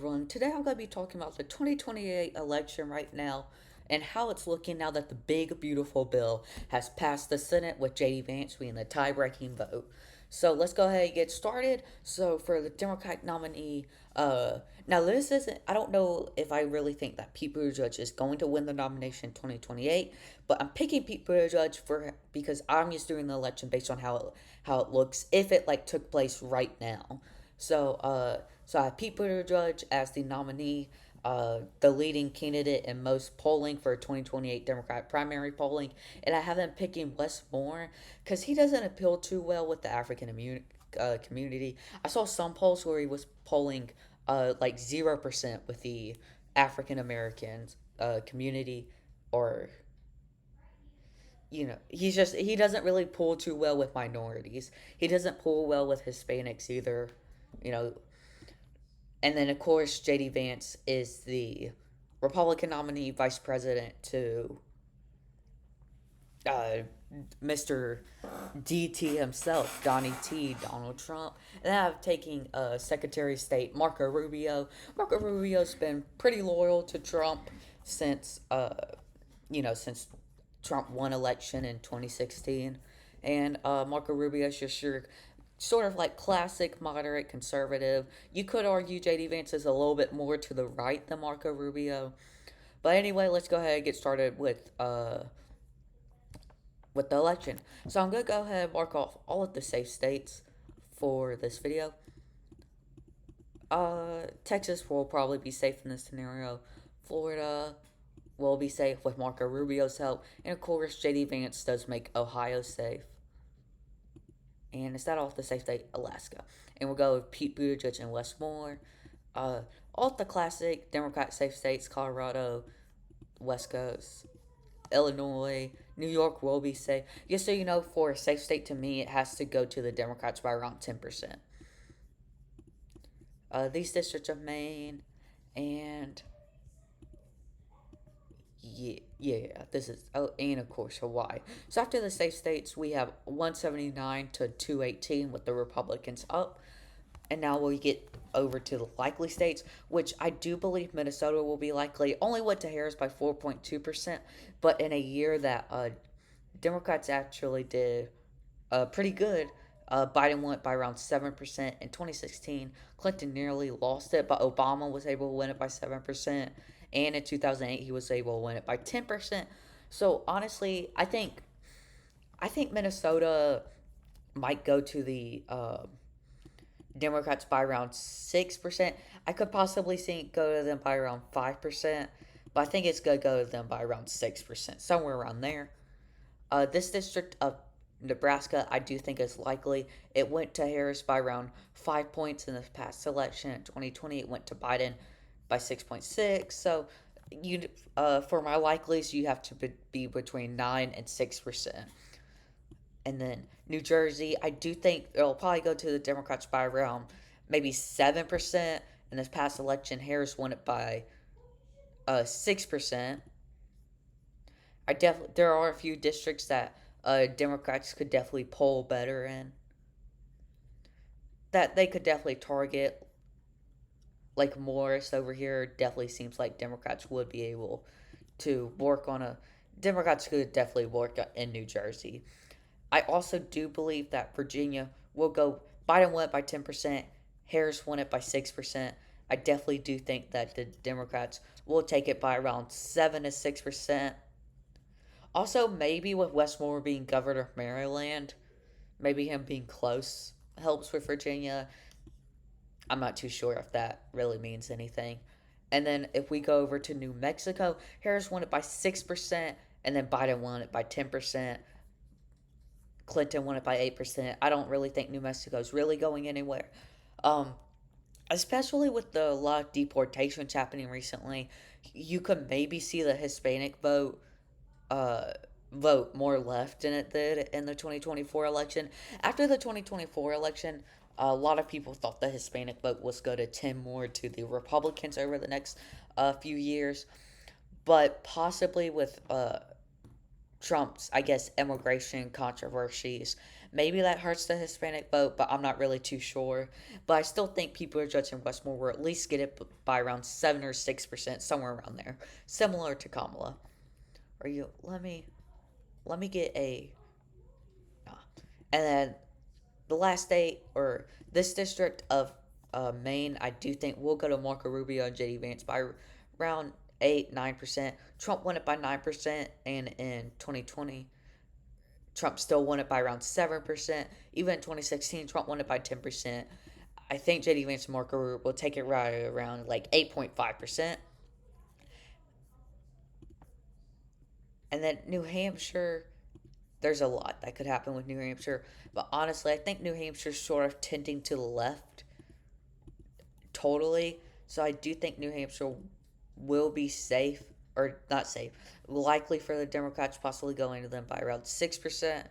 everyone. Today I'm going to be talking about the 2028 election right now and how it's looking now that the big, beautiful bill has passed the Senate with J.D. Vance being the tie-breaking vote. So let's go ahead and get started. So for the Democratic nominee, now this isn't, I don't know if I really think that Pete Buttigieg is going to win the nomination in 2028, but I'm picking Pete Buttigieg because I'm just doing the election based on how it looks if it like took place right now. So I have Pete Buttigieg as the nominee, the leading candidate in most polling for 2028 Democratic primary polling, and I have him picking Wes Moore because he doesn't appeal too well with the community. I saw some polls where he was polling like 0% with the African American community, or he doesn't really pull too well with minorities. He doesn't pull well with Hispanics either. You know, and then, of course, J.D. Vance is the Republican nominee vice president to uh, Mr. DT himself, Donnie T, Donald Trump. And then I'm taking Secretary of State Marco Rubio. Marco Rubio's been pretty loyal to Trump since, since Trump won election in 2016. And Marco Rubio's just your sort of like classic moderate conservative. You could argue JD Vance is a little bit more to the right than Marco Rubio. But anyway, let's go ahead and get started with the election. So I'm gonna go ahead and mark off all of the safe states for this video. Texas will probably be safe in this scenario. Florida will be safe with Marco Rubio's help, and of course, JD Vance does make Ohio safe. And is that off the safe state? Alaska. And we'll go with Pete Buttigieg and Wes Moore. Uh, all the classic Democrat safe states: Colorado, West Coast, Illinois, New York will be safe. Just so you know, for a safe state to me, it has to go to the Democrats by around 10%. These districts of Maine and yeah, this is, oh, and of course Hawaii. So after the safe states, we have 179 to 218 with the Republicans up. And now we get over to the likely states, which I do believe Minnesota will be likely. Only went to Harris by 4.2%, but in a year that Democrats actually did pretty good. Biden went by around 7% in 2016. Clinton nearly lost it, but Obama was able to win it by 7%. And in 2008, he was able to win it by 10%. So honestly, I think Minnesota might go to the Democrats by around 6%. I could possibly see it go to them by around 5%, but I think it's going to go to them by around 6%, somewhere around there. This district of Nebraska, I do think is likely. It went to Harris by around 5 points in the past election. In 2020, it went to Biden by 6.6. So, for my likelies, you have to be between 9 and 6%. And then New Jersey, I do think it'll probably go to the Democrats by around maybe 7%. In this past election, Harris won it by 6%. There are a few districts that Democrats could definitely poll better in, that they could definitely target. Like Morris over here, definitely seems like Democrats would be able to work on a. Democrats could definitely work in New Jersey. I also do believe that Virginia will go. Biden won it by 10%. Harris won it by 6%. I definitely do think that the Democrats will take it by around 7 to 6%. Also, maybe with Wes Moore being governor of Maryland, maybe him being close helps with Virginia. I'm not too sure if that really means anything. And then if we go over to New Mexico, Harris won it by 6%, and then Biden won it by 10%. Clinton won it by 8%. I don't really think New Mexico is really going anywhere. Um, Especially with a lot of deportations happening recently, you could maybe see the Hispanic uh, vote more left in it did in the 2024 election. After the 2024 election, a lot of people thought the Hispanic vote was going to tend more to the Republicans over the next few years. But possibly with Trump's, I guess, immigration controversies, maybe that hurts the Hispanic vote, but I'm not really too sure. But I still think people are judging Westmore will at least get it by around 7 or 6%, somewhere around there, similar to Kamala. Are you? Let me get a. And then the last state or this district of Maine, I do think will go to Marco Rubio and JD Vance by around 8-9%. Trump won it by 9%, and in 2020, Trump still won it by around 7%. Even in 2016, Trump won it by 10%. I think JD Vance and Marco Rubio will take it right around like 8.5%. And then New Hampshire, there's a lot that could happen with New Hampshire. But honestly, I think New Hampshire's sort of tending to the left totally. So I do think New Hampshire will be safe, or not safe, likely for the Democrats possibly going to them by around 6%.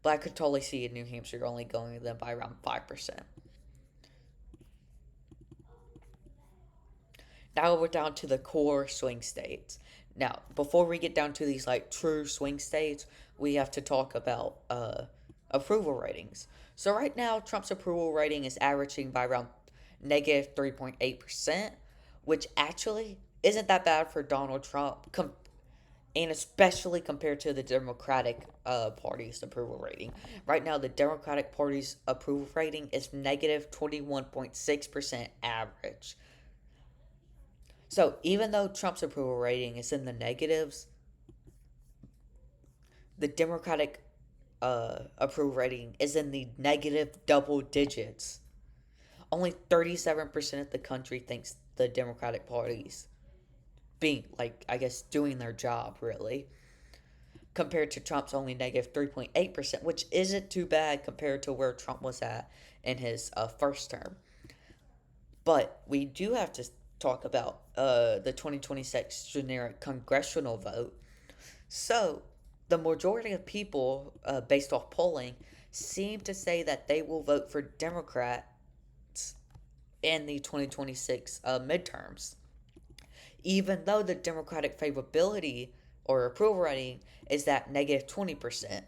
But I could totally see New Hampshire only going to them by around 5%. Now we're down to the core swing states. Now, before we get down to these like true swing states, we have to talk about approval ratings. So right now, Trump's approval rating is averaging by around negative 3.8%, which actually isn't that bad for Donald Trump, and especially compared to the Democratic Party's approval rating. Right now, the Democratic Party's approval rating is negative 21.6% average. So even though Trump's approval rating is in the negatives, the Democratic approval rating is in the negative double digits. Only 37% of the country thinks the Democratic Party's being, like, I guess, doing their job, really. Compared to Trump's only negative 3.8%, which isn't too bad compared to where Trump was at in his first term. But we do have to talk about the 2026 generic congressional vote. So, the majority of people, based off polling, seem to say that they will vote for Democrats in the 2026 midterms. Even though the Democratic favorability or approval rating is at negative 20%,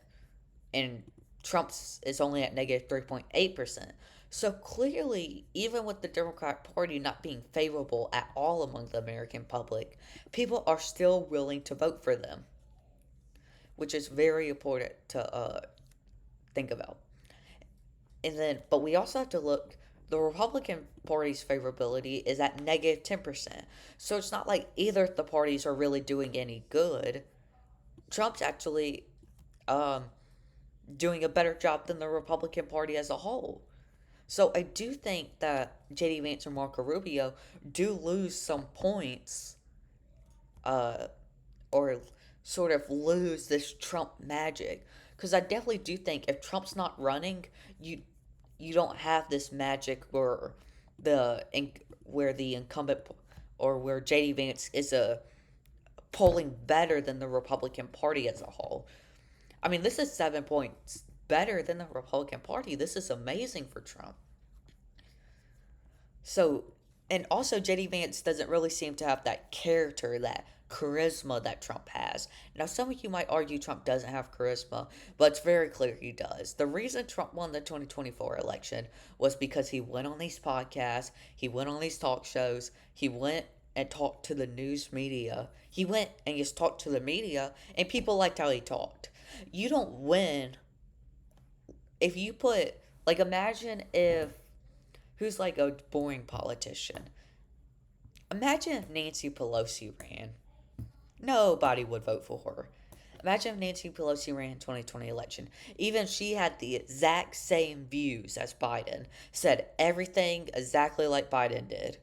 and Trump's is only at negative 3.8%. So clearly, even with the Democrat Party not being favorable at all among the American public, people are still willing to vote for them, which is very important to think about. And then, but we also have to look. The Republican Party's favorability is at negative 10%. So it's not like either of the parties are really doing any good. Trump's actually um, doing a better job than the Republican Party as a whole. So I do think that JD Vance and Marco Rubio do lose some points, uh, or sort of lose this Trump magic. Because I definitely do think if Trump's not running, you don't have this magic the where the incumbent or where JD Vance is a polling better than the Republican Party as a whole. I mean, this is 7 points better than the Republican Party. This is amazing for Trump. So, and also JD Vance doesn't really seem to have that character, that charisma that Trump has. Now, some of you might argue Trump doesn't have charisma, but it's very clear he does. The reason Trump won the 2024 election was because he went on these podcasts, he went on these talk shows, he went and talked to the news media. He went and just talked to the media, and people liked how he talked. You don't win if you put, like, imagine if, who's like a boring politician? Imagine if Nancy Pelosi ran. Nobody would vote for her. Imagine if Nancy Pelosi ran in 2020 election. Even if she had the exact same views as Biden, said everything exactly like Biden did.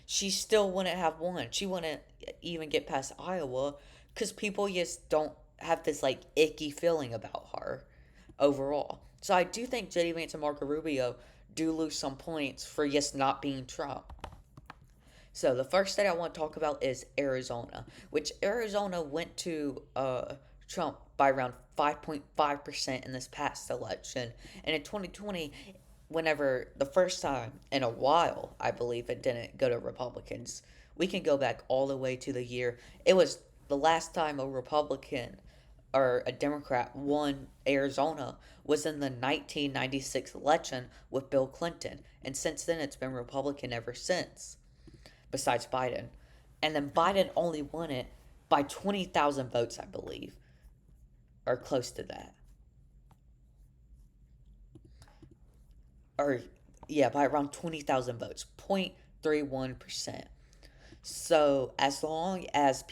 She still wouldn't have won. She wouldn't even get past Iowa because people just don't have this like icky feeling about her overall. So I do think JD Vance and Marco Rubio do lose some points for just not being Trump. So the first state I want to talk about is Arizona, which Arizona went to Trump by around 5.5% in this past election. And in 2020, whenever the first time in a while, I believe it didn't go to Republicans. We can go back all the way to the year. It was the last time a Republican or a Democrat won Arizona was in the 1996 election with Bill Clinton. And since then, it's been Republican ever since, besides Biden. And then Biden only won it by 20,000 votes, I believe, or close to that. Or, yeah, by around 20,000 votes, 0.31%. So as long as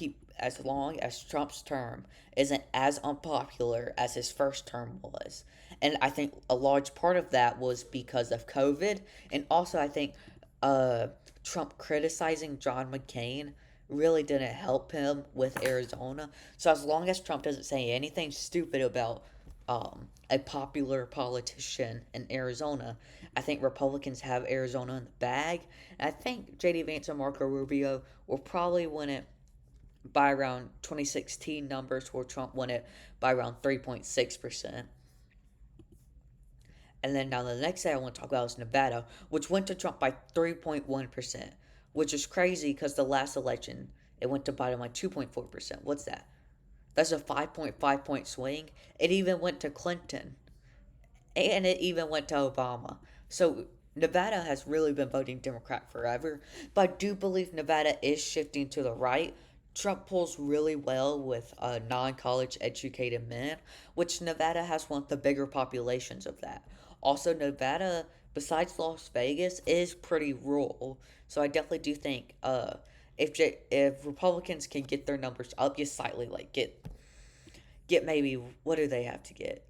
Trump's term isn't as unpopular as his first term was, and I think a large part of that was because of COVID, and also I think uh, Trump criticizing John McCain really didn't help him with Arizona. So as long as Trump doesn't say anything stupid about a popular politician in Arizona, I think Republicans have Arizona in the bag. And I think JD Vance and Marco Rubio will probably win it by around 2016 numbers, where Trump won it by around 3.6%. And then now the next thing I want to talk about is Nevada, which went to Trump by 3.1%, which is crazy because the last election it went to Biden by 2.4%. What's that? That's a 5.5 point swing. It even went to Clinton, and it even went to Obama. So Nevada has really been voting Democrat forever, but I do believe Nevada is shifting to the right. Trump pulls really well with non college educated men, which Nevada has one of the bigger populations of that. Also, Nevada, besides Las Vegas, is pretty rural. So I definitely do think if Republicans can get their numbers up just slightly, like get maybe, what do they have to get?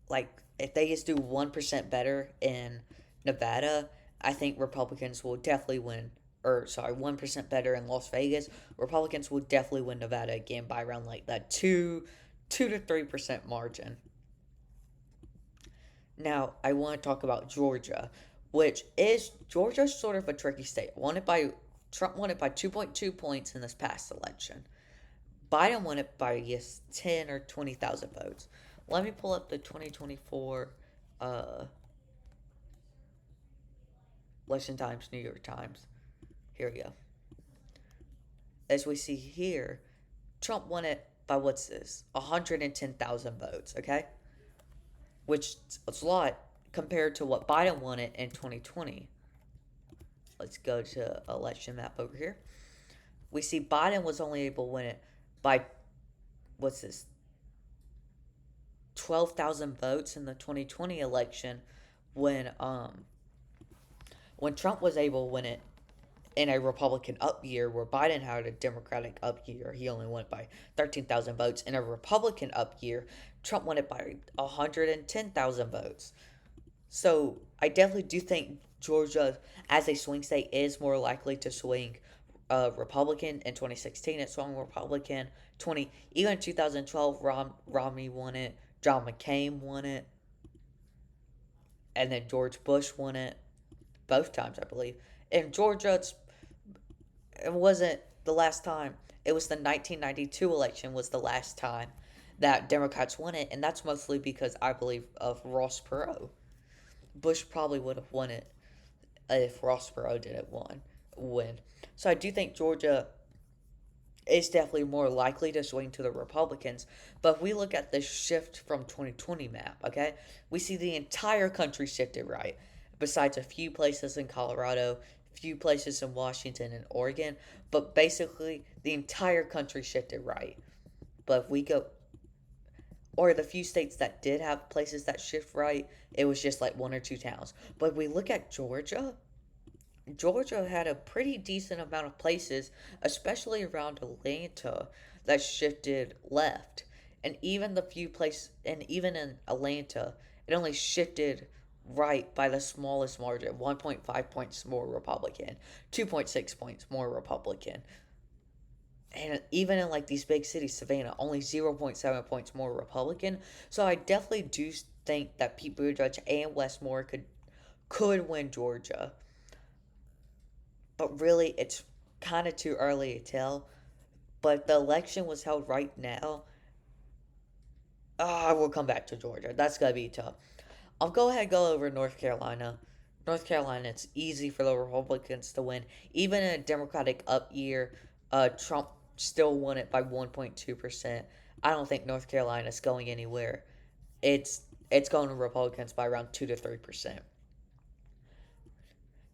Like if they just do 1% better in Nevada, I think Republicans will definitely win. Or sorry, 1% better in Las Vegas. Republicans will definitely win Nevada again by around like that 2 to 3% margin. Now I want to talk about Georgia, which is Georgia's sort of a tricky state. Won it by Trump won it by 2.2 points in this past election. Biden won it by yes 10 or 20,000 votes. Let me pull up the 2024 uh, Election Times, New York Times. Here we go. As we see here, Trump won it by what's this? 110,000 votes, okay? Which is a lot compared to what Biden won it in 2020. Let's go to election map over here. We see Biden was only able to win it by what's this? 12,000 votes in the 2020 election when um when Trump was able to win it in a Republican up year where Biden had a Democratic up year. He only won it by 13,000 votes. In a Republican up year, Trump won it by 110,000 votes. So I definitely do think Georgia, as a swing state, is more likely to swing Republican. In 2016. It swung Republican. 2012, Romney won it. John McCain won it, and then George Bush won it both times, I believe. In Georgia, it wasn't the last time. It was the 1992 election was the last time that Democrats won it, and that's mostly because I believe of Ross Perot. Bush probably would have won it if Ross Perot didn't win. So I do think Georgia is definitely more likely to swing to the Republicans. But if we look at the shift from 2020 map, okay, we see the entire country shifted right, besides a few places in Colorado, few places in Washington and Oregon, but basically the entire country shifted right. But if we go, or the few states that did have places that shift right, it was just like one or two towns. But if we look at Georgia, Georgia had a pretty decent amount of places, especially around Atlanta, that shifted left. And even the few places, and even in Atlanta, it only shifted right by the smallest margin, 1.5 points more Republican, 2.6 points more Republican. And even in like these big cities, Savannah, only 0.7 points more Republican. So I definitely do think that Pete Buttigieg and Wes Moore could win Georgia, but really it's kind of too early to tell. But the election was held right now. I will come back to Georgia. That's gonna be tough. I'll go ahead and go over North Carolina. North Carolina, it's easy for the Republicans to win. Even in a Democratic up year, Trump still won it by 1.2%. I don't think North Carolina is going anywhere. It's going to Republicans by around 2 to 3%.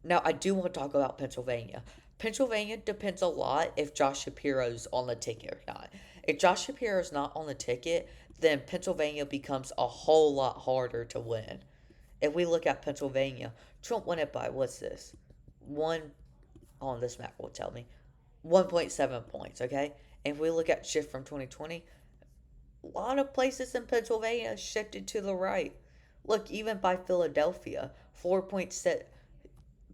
Now, I do want to talk about Pennsylvania. Pennsylvania depends a lot if Josh Shapiro's on the ticket or not. If Josh Shapiro's not on the ticket, then Pennsylvania becomes a whole lot harder to win. If we look at Pennsylvania, Trump won it by, what's this? One, on this map will tell me, 1.7 points, okay? And if we look at shift from 2020, a lot of places in Pennsylvania shifted to the right. Look, even by Philadelphia, 4.6,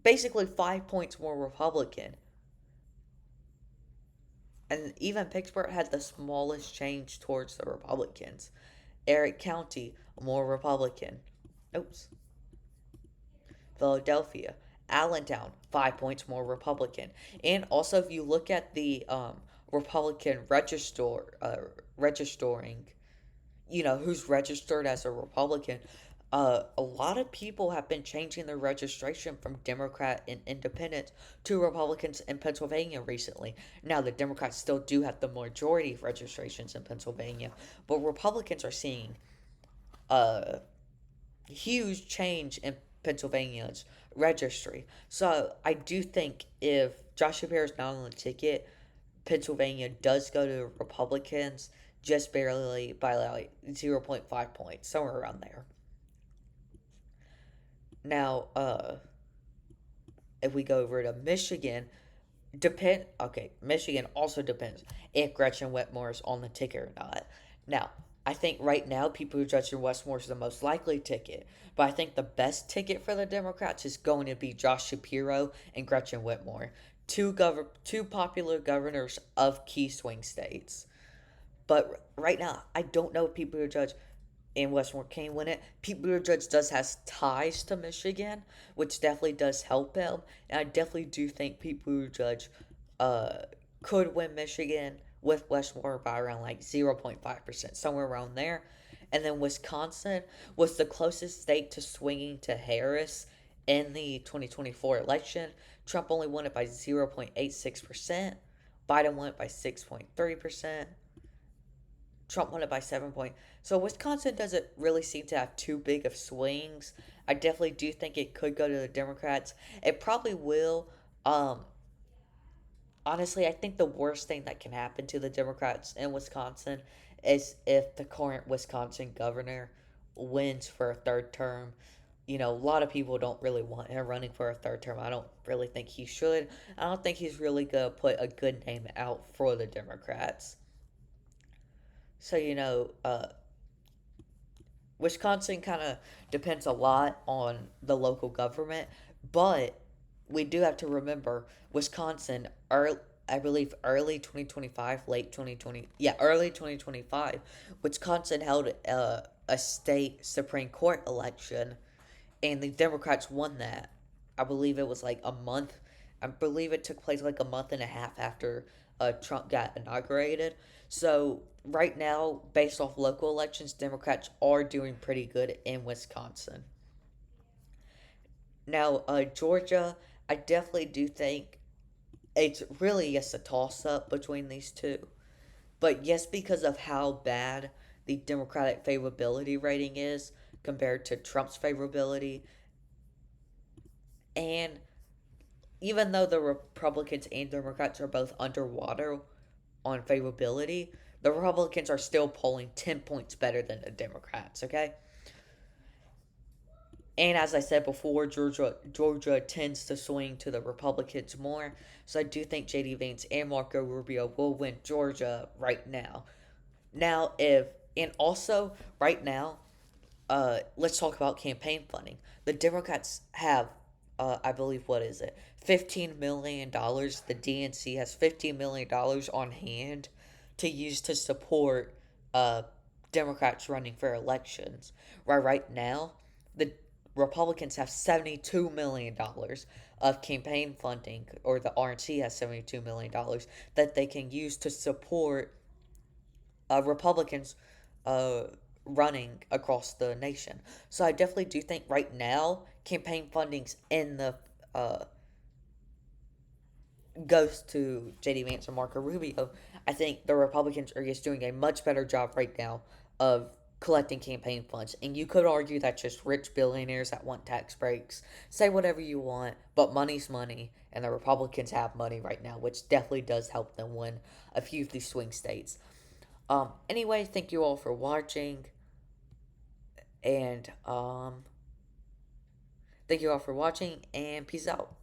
basically 5 points more Republican. And even Pittsburgh had the smallest change towards the Republicans. Eric County, more Republican. Oops. Philadelphia, Allentown, 5 points more Republican. And also, if you look at the Republican registering, who's registered as a Republican, a lot of people have been changing their registration from Democrat and Independent to Republicans in Pennsylvania recently. Now, the Democrats still do have the majority of registrations in Pennsylvania, but Republicans are seeing a huge change in Pennsylvania's registry. So, I do think if Josh Shapiro is not on the ticket, Pennsylvania does go to Republicans just barely by like zero point 0.5 points, somewhere around there. Now, if we go over to Michigan, Michigan also depends if Gretchen Whitmer is on the ticket or not. Now, I think right now people who Gretchen Whitmer is the most likely ticket, but I think the best ticket for the Democrats is going to be Josh Shapiro and Gretchen Whitmer, two popular governors of key swing states. But right now, I don't know if people who judge and Westmore can win it. Pete Buttigieg does has ties to Michigan, which definitely does help him. And I definitely do think Pete Buttigieg uh, could win Michigan with Westmore by around like 0.5%, somewhere around there. And then Wisconsin was the closest state to swinging to Harris in the 2024 election. Trump only won it by 0.86%. Biden won it by 6.3%. Trump won it by 7 points. So Wisconsin doesn't really seem to have too big of swings. I definitely do think it could go to the Democrats. It probably will. Um, Honestly, I think the worst thing that can happen to the Democrats in Wisconsin is if the current Wisconsin governor wins for a third term. A lot of people don't really want him running for a third term. I don't really think he should. I don't think he's really going to put a good name out for the Democrats. So, Wisconsin kind of depends a lot on the local government, but we do have to remember Wisconsin, I believe early 2025, late 2020, yeah, early 2025, Wisconsin held a state Supreme Court election, and the Democrats won that. I believe it was like a month. I believe it took place like a month and a half after Trump got inaugurated. So right now, based off local elections, Democrats are doing pretty good in Wisconsin. Now, Georgia, I definitely do think it's really just a toss up between these two. But yes, because of how bad the Democratic favorability rating is compared to Trump's favorability, and even though the Republicans and Democrats are both underwater on favorability, the Republicans are still polling 10 points better than the Democrats, okay? And as I said before, Georgia tends to swing to the Republicans more. So I do think JD Vance and Marco Rubio will win Georgia right now. Now, if and also right now, let's talk about campaign funding. The Democrats have, I believe, what is it, $15 million. The DNC has $15 million on hand to use to support uh, Democrats running for elections. Right now, the Republicans have $72 million of campaign funding, or the RNC has $72 million that they can use to support Republicans uh, running across the nation. So I definitely do think right now campaign funding's in the uh, goes to JD Vance and Marco Rubio. I think the Republicans are just doing a much better job right now of collecting campaign funds. And you could argue that's just rich billionaires that want tax breaks. Say whatever you want, but money's money, and the Republicans have money right now, which definitely does help them win a few of these swing states. Anyway, thank you all for watching, and thank you all for watching, and peace out.